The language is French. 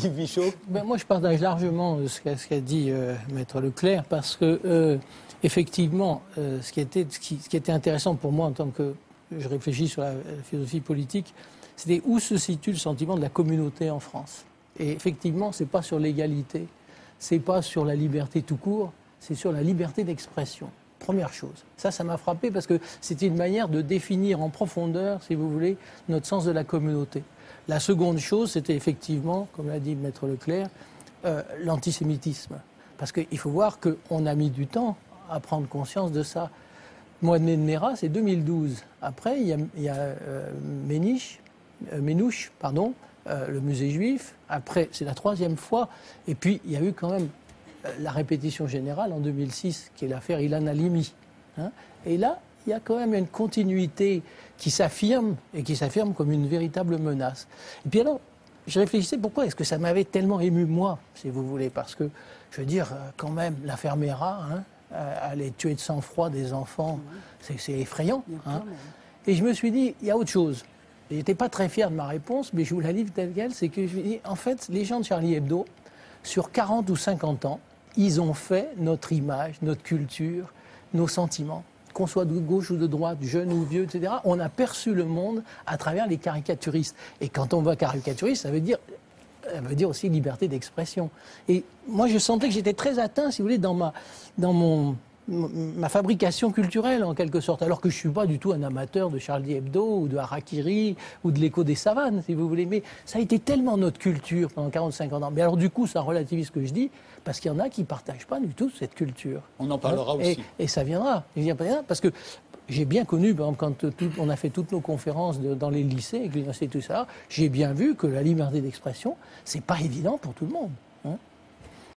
Yves Michaud. Moi, je partage largement ce qu'a dit Maître Leclerc, parce que, effectivement, ce qui était intéressant pour moi en tant que je réfléchis sur la philosophie politique, c'était où se situe le sentiment de la communauté en France. Et effectivement, ce n'est pas sur l'égalité, ce n'est pas sur la liberté tout court, c'est sur la liberté d'expression. Première chose. Ça m'a frappé parce que c'était une manière de définir en profondeur, si vous voulez, notre sens de la communauté. La seconde chose, c'était effectivement, comme l'a dit Maître Leclerc, l'antisémitisme. Parce qu'il faut voir qu'on a mis du temps à prendre conscience de ça. Mois de Néra, c'est 2012. Après, il y a Ménouche, le musée juif. Après, c'est la troisième fois. Et puis, il y a eu quand même la répétition générale en 2006, qui est l'affaire Ilan Halimi. Et là, il y a quand même une continuité qui s'affirme, et qui s'affirme comme une véritable menace. Et puis alors, je réfléchissais pourquoi est-ce que ça m'avait tellement ému, moi, si vous voulez, parce que, je veux dire, quand même, l'affaire Mera, aller tuer de sang-froid des enfants, c'est effrayant. Et je me suis dit, il y a autre chose. Je n'étais pas très fier de ma réponse, mais je vous la livre telle quelle, c'est que je me dis, en fait, les gens de Charlie Hebdo, sur 40 ou 50 ans, ils ont fait notre image, notre culture, nos sentiments. Qu'on soit de gauche ou de droite, jeune ou vieux, etc., on a perçu le monde à travers les caricaturistes. Et quand on voit caricaturiste, ça veut dire aussi liberté d'expression. Et moi, je sentais que j'étais très atteint, si vous voulez, dans ma fabrication culturelle, en quelque sorte. Alors que je ne suis pas du tout un amateur de Charlie Hebdo, ou de Harakiri, ou de l'écho des savanes, si vous voulez. Mais ça a été tellement notre culture pendant 40-50 ans. Mais alors, du coup, ça relativise ce que je dis, parce qu'il y en a qui ne partagent pas du tout cette culture. On en parlera aussi. Et ça viendra. Parce que j'ai bien connu, par exemple, quand on a fait toutes nos conférences dans les lycées, avec l'université et tout ça, j'ai bien vu que la liberté d'expression, c'est pas évident pour tout le monde.